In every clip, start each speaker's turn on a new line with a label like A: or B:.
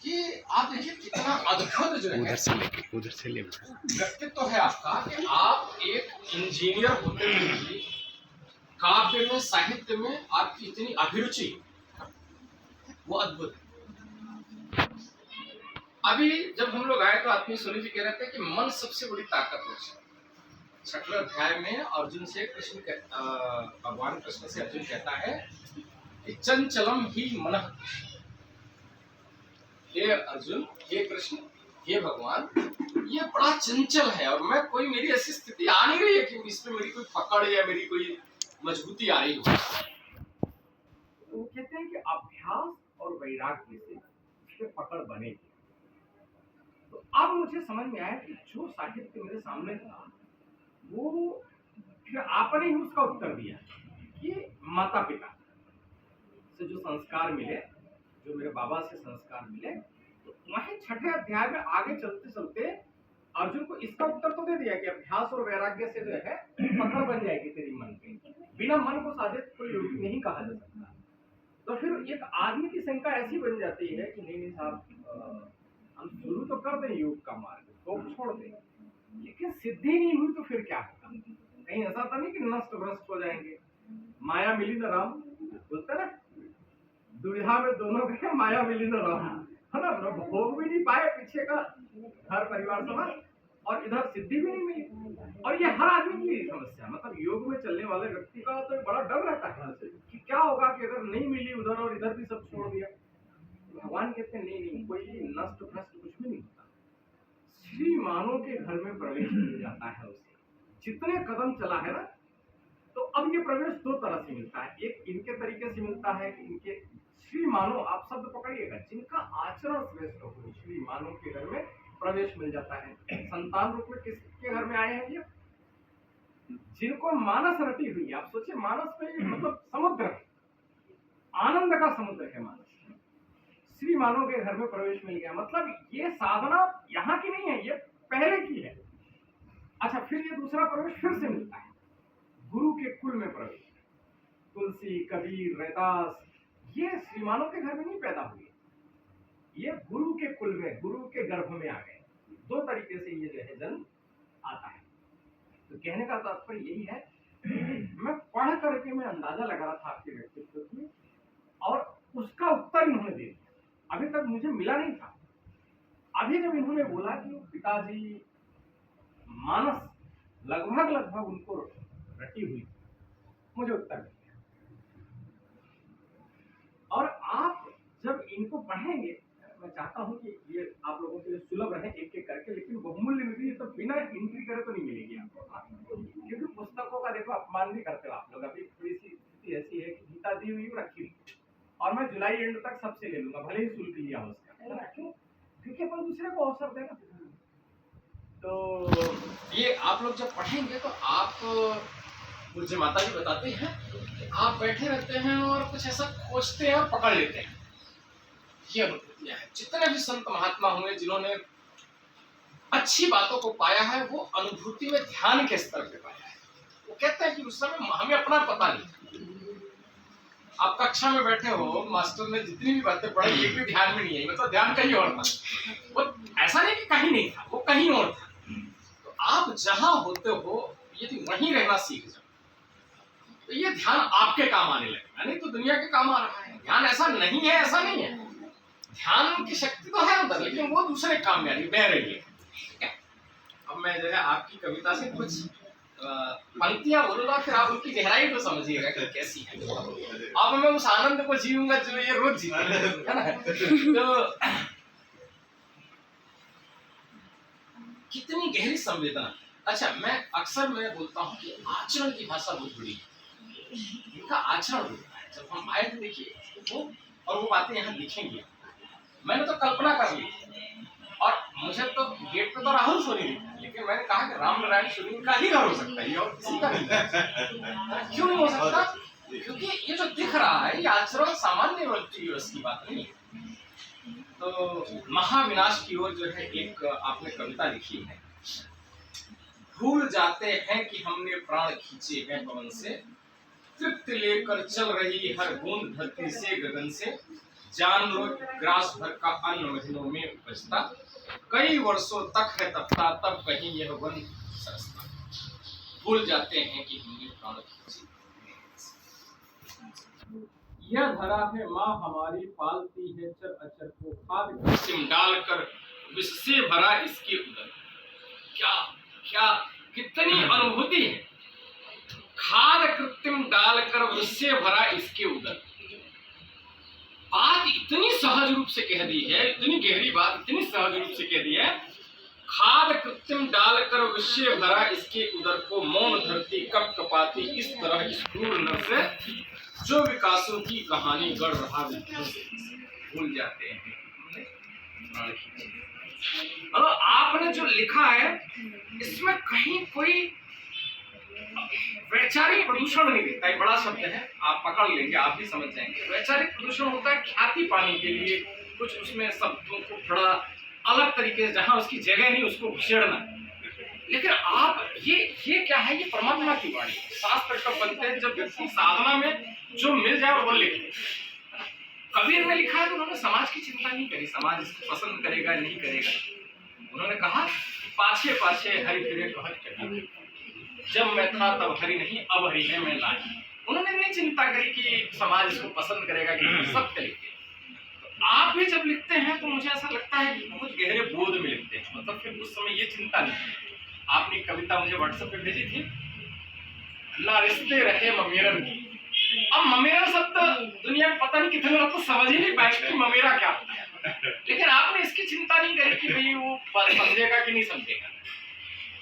A: कि आप देखिए कितना अद्भुत जो है
B: उधर से ले
A: व्यक्तित्व है आपका कि आप एक इंजीनियर होते हुए भी काव्य में, साहित्य में आपकी इतनी अभिरुचि, वो अद्भुत है। अभी जब हम लोग आए तो आत्मीय सोनी जी कह रहे थे कि मन सबसे बड़ी ताकत है। 6वें अध्याय में अर्जुन से भगवान कृष्ण से अर्जुन कहता है कि चंचलम ही मनः। हे अर्जुन, हे कृष्ण, हे भगवान, ये बड़ा चंचल है और मैं कोई, मेरी ऐसी स्थिति आ नहीं रही है कि इस पे मेरी कोई पकड़ या मेरी कोई मजबूती आ रही हो। तो वो कहते हैं कि अभ्यास और वैराग्य से इस पे पकड़ बनेगी। तो अब मुझे समझ में आया कि जो साहित्य मेरे सामने था वो फिर आपने ही उसका उत्तर दिया कि माता पिता से जो संस्कार मिले, जो मेरे बाबा से संस्कार मिले, तो वहीं 6ठे अध्याय में आगे चलते चलते अर्जुन को इसका उत्तर तो दे दिया कि अभ्यास और वैराग्य से जो है पकड़ बन जाएगी तेरी मन पे। बिना मन को साधित कोई योगी नहीं कहा जा सकता। तो फिर एक आदमी की शंका ऐसी बन जाती है कि नहीं साहब, हम शुरू तो कर दें योग का मार्ग, तो छोड़ दें, लेकिन सिद्धि नहीं हुई तो फिर क्या होगा? कहीं ऐसा तो नहीं कि नष्ट भ्रष्ट हो जाएंगे। माया मिली न राम, बोलते ना, दुविधा में दोनों गए, माया मिली न राम, है ना। भोग भी नहीं पाए पीछे का घर परिवार समाज, और इधर सिद्धि भी नहीं मिली। और ये हर आदमी की समस्या, मतलब योग में चलने वाले व्यक्ति का तो बड़ा डर रहता है कि क्या होगा कि अगर नहीं मिली उधर और इधर भी सब छोड़ दिया। भगवान कहते हैं नहीं, कोई नष्ट भ्रष्ट कुछ भी नहीं होता। श्री मानव के घर में प्रवेश मिल जाता है उसे, जितने कदम चला है ना। तो अब ये प्रवेश दो तरह से मिलता है। एक इनके तरीके से मिलता है कि इनके श्री मानव, आप शब्द पकड़िएगा, जिनका आचरण श्रेष्ठ हो, श्री मानव के घर में प्रवेश मिल जाता है। संतान रूप में किसके घर में आए हैं ये? जिनको मानस रटी हुई। आप सोचिए, मानस में मतलब समुद्र है, आनंद का समुद्र है मानस। श्री मानव के घर में प्रवेश मिल गया, मतलब ये साधना यहाँ की नहीं है, ये पहले की है। अच्छा, फिर ये दूसरा प्रवेश फिर से मिलता है, गुरु के कुल में प्रवेश। तुलसी, कबीर, रैदास, ये श्री मानव के घर में नहीं पैदा हुए, ये गुरु के कुल में, गुरु के गर्भ में आ गए। दो तरीके से ये जो है जन्म आता है। तो कहने का तात्पर्य यही है, मैं पढ़ करके मैं अंदाजा लगा रहा था आपके व्यक्तित्व में, और उसका उत्तर इन्होंने दे दिया। अभी तक मुझे मिला नहीं था। अभी जब इन्होंने बोला कि पिताजी मानस लगभग उनको रटी हुई, मुझे उत्तर मिल गया। और आप जब इनको पढ़ेंगे, मैं चाहता हूं कि ये आप लोगों के लिए सुलभ रहे एक एक करके, लेकिन बहुमूल्य निधि तो बिना एंट्री करे तो नहीं मिलेगी आपको, क्योंकि पुस्तकों का देखो अपमान भी करते हो आप लोग। अभी थोड़ी सी स्थिति ऐसी है कि गीता दी हुई रखी हुई, और मैं जुलाई एंड तक सबसे ले लूंगा, भले ही शुल्क लिया हो उसका, क्यों? क्योंकि अपन दूसरे को अवसर देना। तो ये आप लोग जब पढ़ेंगे तो आप, मुझे माता जी बताते हैं कि आप बैठे रहते हैं और कुछ ऐसा खोजते हैं और पकड़ लेते हैं। ये अनुभूतियां हैं। जितने भी संत महात्मा हुए जिन्होंने अच्छी बातों को पाया है, वो अनुभूति में ध्यान के स्तर पे पाया है। वो कहते हैं कि उस समय हमें अपना पता नहीं। आप कक्षा में बैठे हो, मास्टर ने जितनी भी बातें पढ़ाई एक भी ध्यान में नहीं आई, मतलब ध्यान कहीं और था। वो ऐसा नहीं कि कहीं नहीं था, वो कहीं और था। तो आप जहां होते हो यदि वहीं रहना सीख जाओ तो ये ध्यान आपके काम आने लगेगा, नहीं तो दुनिया के काम आ रहा है। ध्यान ऐसा नहीं है, ऐसा नहीं है। ध्यान की शक्ति तो है अंदर, लेकिन वो दूसरे काम में आ रही, बह रही है। ठीक है, अब मैं जो है आपकी कविता से कुछ पंक्तियां बोलूंगा, फिर आप उनकी गहराई को समझिएगा कि कैसी है। अब मैं उस आनंद को जीऊंगा जो ये रोज जीता है ना। तो कितनी गहरी संवेदना। अच्छा, मैं बोलता हूँ कि आचरण की भाषा बहुत बड़ी है। इनका आचरण होता है। जब हम आए थे देखिए वो, और वो बातें यहाँ दिखेंगी। मैंने तो कल्पना कर ली, और मुझे तो गेट पे तो राहुल सोनी दिखा, लेकिन मैंने कहा कि राम नारायण सोनी का ही घर हो सकता है, और किसी का नहीं। क्यों नहीं हो सकता? क्योंकि ये जो दिख रहा है ये आचरण सामान्य व्यक्ति की बात नहीं है। तो महाविनाश की ओर जो है एक आपने कविता लिखी है। भूल जाते हैं कि हमने प्राण खींचे हैं पवन से, तृप्ति लेकर चल रही हर बूंद धरती से गगन से, जान लो ग्रास भर का अन्न महीनों में उपजता, कई वर्षों तक है तपता, तब कहीं यह वन सस्ता। भूल जाते हैं कि हमने प्राण खींची। यह धरा है माँ हमारी, पालती है चर अचर को, खाद कृत्रिम डालकर विष से भरा इसके उदर। क्या क्या कितनी अनुभूति है। खाद कृत्रिम डालकर विष से भरा इसके उदर। बात इतनी सहज रूप से कह दी है, इतनी गहरी बात इतनी सहज रूप से कह दी है। खाद कृत्रिम डालकर विष से भरा इसके उदर को, मौन धरती कब कपाती इस तरह इस क्रूर नर से, जो विकासों की कहानी गढ़ रहा भूल जाते हैं। मतलब आपने जो लिखा है इसमें कहीं कोई वैचारिक प्रदूषण नहीं दिखता है। बड़ा शब्द है, आप पकड़ लेंगे, आप भी समझ जाएंगे। वैचारिक प्रदूषण होता है ख्याति पाने के लिए कुछ उसमें शब्दों को थोड़ा अलग तरीके से, जहां उसकी जगह नहीं उसको घुसेड़ना। लेकिन आप ये क्या है, ये परमात्मा की वाणी। शास्त्र कब बनते हैं, जब व्यक्ति साधना में जो मिल जाए वो लिख ले। कबीर ने लिखा है तो उन्होंने समाज की चिंता नहीं करी, समाज इसको पसंद करेगा नहीं करेगा। उन्होंने कहा पाछे पाछे हरि फिरे कहत कबीर, जब मैं था तब हरि नहीं, अब हरि है मैं नहीं। उन्होंने नहीं चिंता करी कि समाज इसको पसंद करेगा कि नहीं, सब लिखते। आप भी जब लिखते हैं तो मुझे ऐसा लगता है कि बहुत गहरे बोध में लिखते हैं। मतलब फिर उस समय ये चिंता नहीं। आपने कविता मुझे व्हाट्सएप पे भेजी थी, ना रिश्ते रहे ममेरन की। अब ममेरा शब्द दुनिया में पता नहीं कितने लोग तो समझ ही नहीं पाएंगे कि ममेरा क्या होता है। लेकिन आपने इसकी चिंता नहीं करी कि भाई वो समझेगा कि नहीं समझेगा।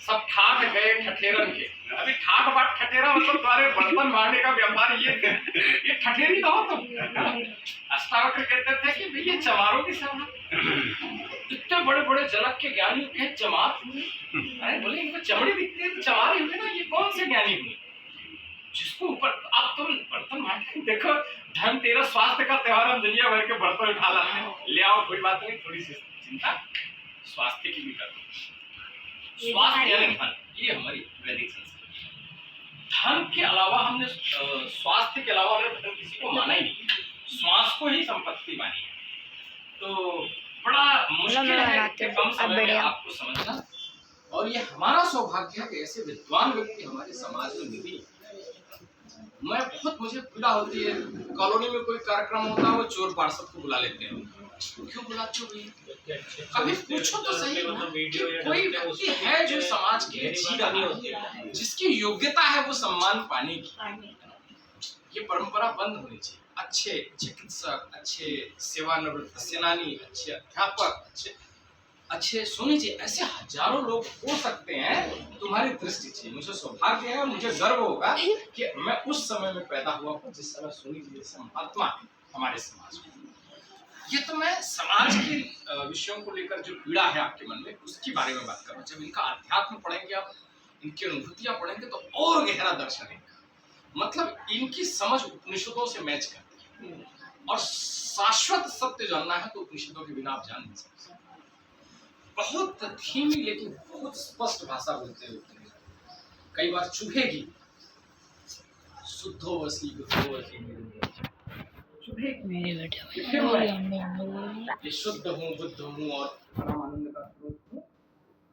A: सब ठाठ गए ठठेरन के। अभी ठाठ बाट ठठेरा मतलब तुम्हारे बर्तन मारने का व्यापार ये ठठेरी तो हो तुम। अष्टावक्र कहते थे कि भाई ये चमारों की सभा, इतने बड़े बड़े जनक के ज्ञानी के चमार। अरे बोले इनको चमड़ी दिखती है तो चमार ही हुए ना, ये कौन से ज्ञानी हुए जिसको ऊपर। अब तुम बर्तन मारते देखो, धनतेरस स्वास्थ्य का त्योहार, हम दुनिया भर के बर्तन उठा लाते हैं, ले आओ कोई बात नहीं, थोड़ी सी चिंता स्वास्थ्य की भी करो। स्वास्थ्य यानी धन, ये हमारी वैदिक संस्कृति। धन के अलावा हमने स्वास्थ्य के अलावा हमने धन किसी को माना ही नहीं, श्वास को ही संपत्ति मानी है। तो बड़ा मुश्किल है कि कम समय में आपको समझना। और ये हमारा सौभाग्य है कि ऐसे विद्वान व्यक्ति हमारे समाज में मिली। मुझे पीड़ा होती है, कॉलोनी में कोई कार्यक्रम होता है वो चोर पार्षद को बुला लेते हैं। क्यों बुलाते हो भाई? कभी पूछो तो सही, कोई व्यक्ति है जो समाज के लिए जी रहा है, जिसकी योग्यता है वो सम्मान पाने की। ये परंपरा बंद होनी चाहिए। अच्छे चिकित्सक, अच्छे सेवानिवृत्त सेनानी, अच्छे अध्यापक, अच्छे सोनी जी, ऐसे हजारों लोग हो सकते हैं। तुम्हारी दृष्टि चाहिए। मुझे सौभाग्य है, मुझे गर्व होगा कि मैं उस समय में पैदा हुआ हूँ जिस समय सोनी जी जैसे महात्मा है हमारे समाज में। ये तो मैं समाज के विषयों को लेकर जो पीड़ा है आपके मन में, उसके बारे में बात कर रहा हूँ। जब इनका अध्यात्म पढ़ेंगे आप, इनकी अनुभूतियां पढ़ेंगे तो और गहरा दर्शन है। मतलब इनकी समझ उपनिषदों से मैच करती है। और शाश्वत सत्य जानना है तो उपनिषदों के बिना आप जान नहीं सकते। बहुत धीमी लेकिन बहुत स्पष्ट भाषा बोलते हैं। कई बार चुभेगी, शुद्धो वसी बुद्धो वसी मेरे बेटे शुद्ध हूँ, बुद्ध हूँ और परमानंद का स्रोत हूँ,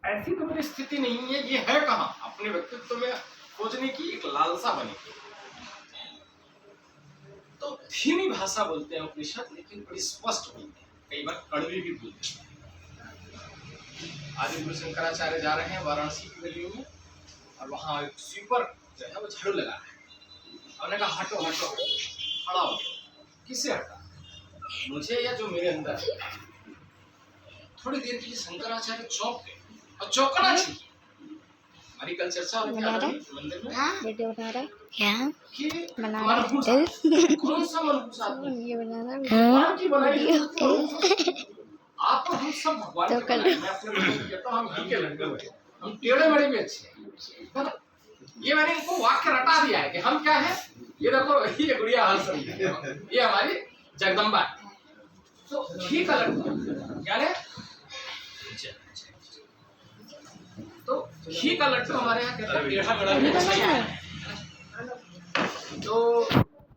A: ऐसी तो मेरी स्थिति नहीं है। ये है कहाँ? अपने व्यक्तित्व में खोजने की एक लालसा बनी। तो धीमी भाषा बोलते हैं उपनिषद, लेकिन बड़ी स्पष्ट बोलते हैं। कई बार कड़वी भी बोलते हैं। आदि गुरु शंकराचार्य जा रहे हैं वाराणसी की गलियों में, और वहां एक स्वीपर जो है वो झाड़ू लगा रहा है। उन्होंने कहा हटो हटो, खड़ा हो। किससे हटा? मुझे या जो मेरे अंदर है। थोड़ी देर के लिए शंकराचार्य चौंक गए, और चौंकना चाहिए। हमारी कल चर्चा हो रही थी मंदिर में।
B: वीडियो बना रहा क्या?
A: कि
B: बना
A: मनहूस कौन सा मनहूस आदमी?
B: ये बना रहा
A: भगवान की बनाई आप तो हम सब भगवान के बनाए। मैं अपने लोगों को कहता हूँ हम घी के लड्डू हैं, हम टेढ़े बड़े भी अच्छे हैं। ये मैंने इनको वाक्य रटा दिया है कि हम क्या है। ये देखो, ये गुड़िया हंस रही है, ये हमारी जगदम्बा है। तो घी का लड्डू क्या है? तो घी का लड्डू हमारे यहाँ कहते हैं टेढ़ा बड़ा भी अच्छा है। तो